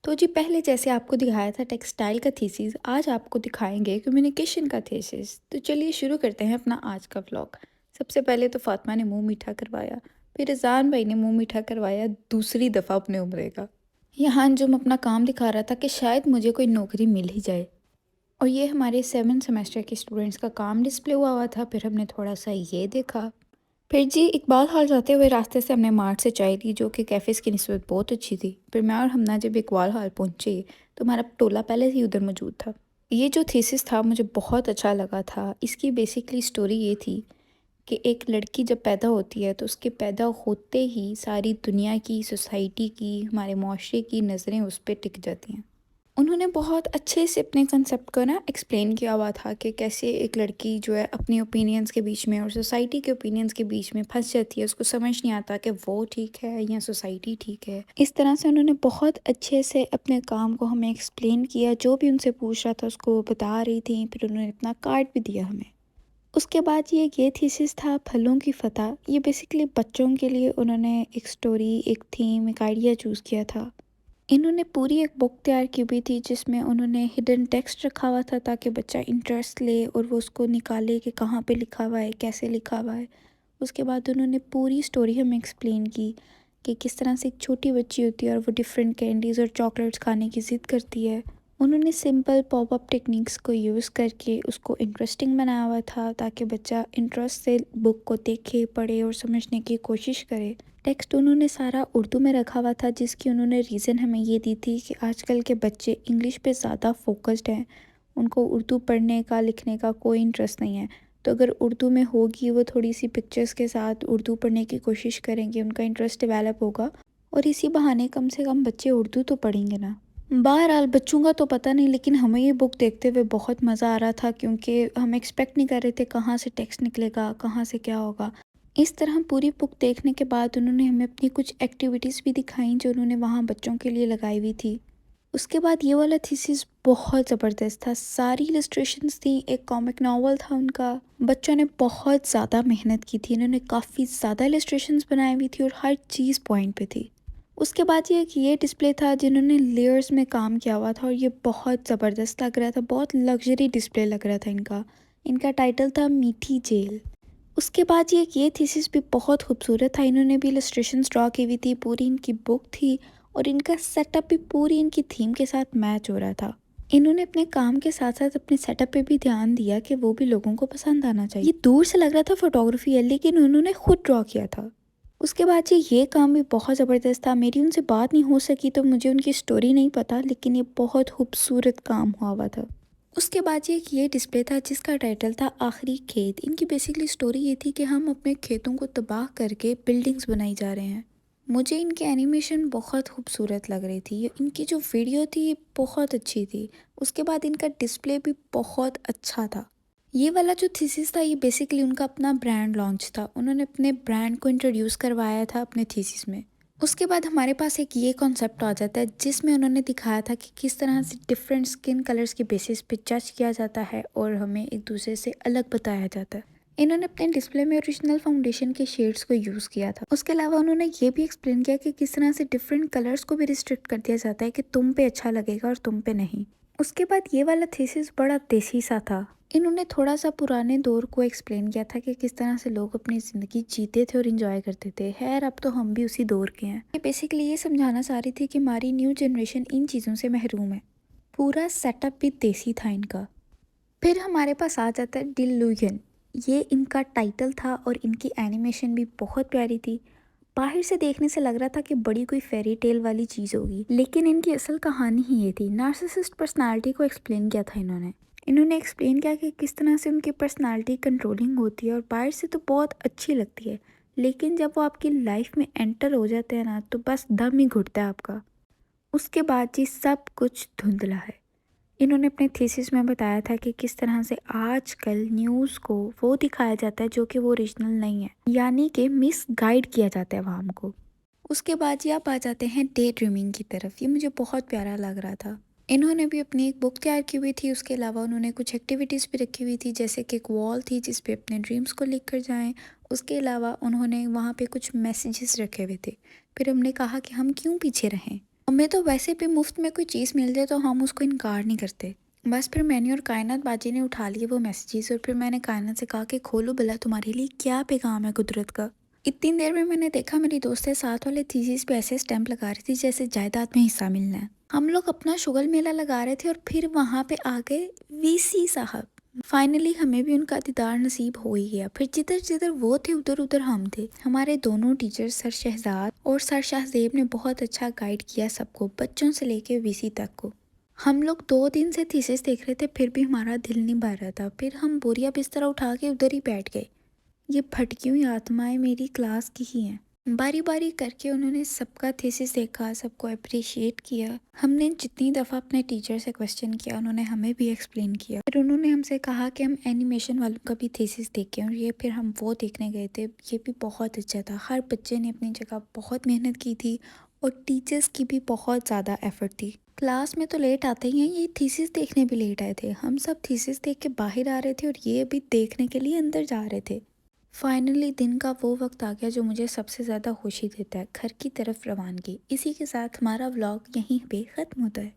तो जी पहले जैसे आपको दिखाया था टेक्सटाइल का थीसिस, आज आपको दिखाएंगे कम्युनिकेशन का थीसिस। तो चलिए शुरू करते हैं अपना आज का व्लॉग। सबसे पहले तो फातिमा ने मुंह मीठा करवाया, फिर रिज़ान भाई ने मुंह मीठा करवाया दूसरी दफ़ा अपने उम्र का। यहाँ अंजुम अपना काम दिखा रहा था कि शायद मुझे कोई नौकरी मिल ही जाए। और ये हमारे 7 सेमेस्टर के स्टूडेंट्स का काम डिस्प्ले हुआ था। फिर हमने थोड़ा सा ये देखा। फिर जी इकबाल हॉल जाते हुए रास्ते से हमने मार्ट से चाय ली, जो कि कैफ़ेज़ की निस्बत बहुत अच्छी थी। फिर मैं और हमना जब इकबाल हॉल पहुँचे तो हमारा टोला पहले से ही उधर मौजूद था। ये जो थीसिस था मुझे बहुत अच्छा लगा था। इसकी बेसिकली स्टोरी ये थी कि एक लड़की जब पैदा होती है तो उसके पैदा होते ही सारी दुनिया की, सोसाइटी की, हमारे माशरे की नज़रें उस पे टिक जाती हैं। उन्होंने बहुत अच्छे से अपने कंसेप्ट को ना एक्सप्लेन किया हुआ था कि कैसे एक लड़की जो है अपनी ओपिनियंस के बीच में और सोसाइटी के ओपिनियंस के बीच में फंस जाती है। उसको समझ नहीं आता कि वो ठीक है या सोसाइटी ठीक है। इस तरह से उन्होंने बहुत अच्छे से अपने काम को हमें एक्सप्लेन किया। जो भी उनसे पूछ रहा था उसको वो बता रही थी। फिर उन्होंने अपना कार्ड भी दिया हमें। उसके बाद ये थीसिस था फलों की फ़तह। ये बेसिकली बच्चों के लिए उन्होंने एक स्टोरी, एक थीम, एक आइडिया चूज़ किया था। इन्होंने पूरी एक बुक तैयार की हुई थी जिसमें उन्होंने हिडन टेक्स्ट रखा हुआ था ताकि बच्चा इंटरेस्ट ले और वो उसको निकाले कि कहाँ पे लिखा हुआ है, कैसे लिखा हुआ है। उसके बाद उन्होंने पूरी स्टोरी हमें एक्सप्लेन की कि किस तरह से एक छोटी बच्ची होती है और वो डिफरेंट कैंडीज़ और चॉकलेट्स खाने की ज़िद करती है। उन्होंने सिंपल पॉप अप टेक्निक्स को यूज़ करके उसको इंटरेस्टिंग बनाया हुआ था ताकि बच्चा इंटरेस्ट से बुक को देखे, पढ़े और समझने की कोशिश करे। टेक्स्ट उन्होंने सारा उर्दू में रखा हुआ था, जिसकी उन्होंने रीज़न हमें ये दी थी कि आजकल के बच्चे इंग्लिश पे ज़्यादा फोकस्ड हैं। उनको उर्दू पढ़ने का, लिखने का कोई इंटरेस्ट नहीं है। तो अगर उर्दू में होगी, वो थोड़ी सी पिक्चर्स के साथ उर्दू पढ़ने की कोशिश करेंगे, उनका इंटरेस्ट डेवलप होगा और इसी बहाने कम से कम बच्चे उर्दू तो पढ़ेंगे ना। बहरहाल बच्चों का तो पता नहीं, लेकिन हमें ये बुक देखते हुए बहुत मज़ा आ रहा था क्योंकि हम एक्सपेक्ट नहीं कर रहे थे कहाँ से टेक्स्ट निकलेगा, कहाँ से क्या होगा। इस तरह पूरी बुक देखने के बाद उन्होंने हमें अपनी कुछ एक्टिविटीज़ भी दिखाई जो उन्होंने वहाँ बच्चों के लिए लगाई हुई थी। उसके बाद ये वाला थीसिस बहुत ज़बरदस्त था। सारी इलस्ट्रेशंस थी, एक कॉमिक नॉवल था उनका। बच्चों ने बहुत ज़्यादा मेहनत की थी। इन्होंने काफ़ी ज़्यादा इलस्ट्रेशंस बनाई हुई थी और हर चीज़ पॉइंट पे थी। उसके बाद ये डिस्प्ले था जिन्होंने लेयर्स में काम किया हुआ था और ये बहुत ज़बरदस्त लग रहा था। बहुत लग्जरी डिस्प्ले लग रहा था इनका। इनका टाइटल था मीठी जेल। उसके बाद ये थीसिस भी बहुत खूबसूरत था। इन्होंने भी इलस्ट्रेशंस ड्रॉ की हुई थी, पूरी इनकी बुक थी और इनका सेटअप भी पूरी इनकी थीम के साथ मैच हो रहा था। इन्होंने अपने काम के साथ साथ अपने सेटअप पे भी ध्यान दिया कि वो भी लोगों को पसंद आना चाहिए। ये दूर से लग रहा था फोटोग्राफी है, लेकिन उन्होंने खुद ड्रॉ किया था। उसके बाद ये काम भी बहुत ज़बरदस्त था। मेरी उनसे बात नहीं हो सकी तो मुझे उनकी स्टोरी नहीं पता, लेकिन ये बहुत खूबसूरत काम हुआ था। उसके बाद ये डिस्प्ले था जिसका टाइटल था आखिरी खेत। इनकी बेसिकली स्टोरी ये थी कि हम अपने खेतों को तबाह करके बिल्डिंग्स बनाई जा रहे हैं। मुझे इनकी एनिमेशन बहुत खूबसूरत लग रही थी। इनकी जो वीडियो थी ये बहुत अच्छी थी। उसके बाद इनका डिस्प्ले भी बहुत अच्छा था। ये वाला जो थीसिस था ये बेसिकली उनका अपना ब्रांड लॉन्च था। उन्होंने अपने ब्रांड को इंट्रोड्यूस करवाया था अपने थीसिस में। उसके बाद हमारे पास एक ये कॉन्सेप्ट आ जाता है जिसमें उन्होंने दिखाया था कि किस तरह से डिफरेंट स्किन कलर्स के बेसिस पे जज किया जाता है और हमें एक दूसरे से अलग बताया जाता है। इन्होंने अपने डिस्प्ले में ओरिजिनल फाउंडेशन के शेड्स को यूज़ किया था। उसके अलावा उन्होंने ये भी एक्सप्लेन किया कि किस तरह से डिफरेंट कलर्स को भी रिस्ट्रिक्ट कर दिया जाता है कि तुम पे अच्छा लगेगा और तुम पे नहीं। उसके बाद ये वाला थीसिस बड़ा देसी सा था। इन्होंने थोड़ा सा पुराने दौर को एक्सप्लेन किया था कि किस तरह से लोग अपनी ज़िंदगी जीते थे और इंजॉय करते थे। खैर अब तो हम भी उसी दौर के हैं। ये बेसिकली ये समझाना चाह रही थी कि हमारी न्यू जनरेशन इन चीज़ों से महरूम है। पूरा सेटअप भी देसी था इनका। फिर हमारे पास आ जाता है डिल्यूजन। ये इनका टाइटल था और इनकी एनिमेशन भी बहुत प्यारी थी। बाहर से देखने से लग रहा था कि बड़ी कोई फेरी टेल वाली चीज़ होगी, लेकिन इनकी असल कहानी ही ये थी। नार्सिसिस्ट पर्सनालिटी को एक्सप्लेन किया था इन्होंने। इन्होंने एक्सप्लेन किया कि किस तरह से उनकी पर्सनालिटी कंट्रोलिंग होती है और बाहर से तो बहुत अच्छी लगती है, लेकिन जब वो आपकी लाइफ में एंटर हो जाते हैं ना तो बस दम ही घुटता है आपका। उसके बाद जी सब कुछ धुंधला है। इन्होंने अपने थीसिस में बताया था कि किस तरह से आजकल न्यूज़ को वो दिखाया जाता है जो कि वो ओरिजिनल नहीं है, यानी कि मिस गाइड किया जाता है आवाम को। उसके बाद ये आप आ जाते हैं डे ड्रीमिंग की तरफ। ये मुझे बहुत प्यारा लग रहा था। इन्होंने भी अपनी एक बुक तैयार की हुई थी। उसके अलावा उन्होंने कुछ एक्टिविटीज़ भी रखी हुई थी, जैसे कि एक वॉल थी जिस पे अपने ड्रीम्स को लिख कर जाएं। उसके अलावा उन्होंने वहाँ पे कुछ मैसेजेस रखे हुए थे। फिर हमने कहा कि हम क्यों पीछे रहें, हमें तो वैसे भी मुफ्त में कोई चीज़ मिल जाए तो हम उसको इनकार नहीं करते। बस फिर मैंने और कायनात बाजी ने उठा लिए वो मैसेजेस और फिर मैंने कायनात से कहा कि खोलो भला तुम्हारे लिए क्या पैगाम है कुदरत का। इतनी देर में मैंने देखा मेरी दोस्त है साथ वाले थीसिस पे ऐसे स्टैंप लगा रही थी जैसे जायदाद में हिस्सा मिलना है। हम लोग अपना शुगल मेला लगा रहे थे और फिर वहाँ पे आ गए वीसी साहब। फाइनली हमें भी उनका दीदार नसीब हो ही गया। फिर जिधर जिधर वो थे उधर उधर हम थे। हमारे दोनों टीचर सर शहजाद और सर शाहजेब ने बहुत अच्छा गाइड किया सबको, बच्चों से लेके वीसी तक को। हम लोग 2 दिन से थीसिस देख रहे थे फिर भी हमारा दिल नहीं भर रहा था। फिर हम बोरिया बिस्तर उठा के उधर ही बैठ गए। ये भटकी हुई आत्माएं मेरी क्लास की ही हैं। बारी बारी करके उन्होंने सबका थीसिस देखा, सबको अप्रिशिएट किया। हमने जितनी दफ़ा अपने टीचर से क्वेश्चन किया उन्होंने हमें भी एक्सप्लेन किया। फिर उन्होंने हमसे कहा कि हम एनिमेशन वालों का भी थीसिस देखें और ये फिर हम वो देखने गए थे। ये भी बहुत अच्छा था। हर बच्चे ने अपनी जगह बहुत मेहनत की थी और टीचर्स की भी बहुत ज़्यादा एफर्ट थी। क्लास में तो लेट आते ही हैं, ये थीसिस देखने भी लेट आए थे। हम सब थीसिस देख के बाहर आ रहे थे और ये अभी देखने के लिए अंदर जा रहे थे। फाइनली दिन का वो वक्त आ गया जो मुझे सबसे ज़्यादा खुशी देता है, घर की तरफ रवानगी। इसी के साथ हमारा व्लॉग यहीं पे ख़त्म होता है।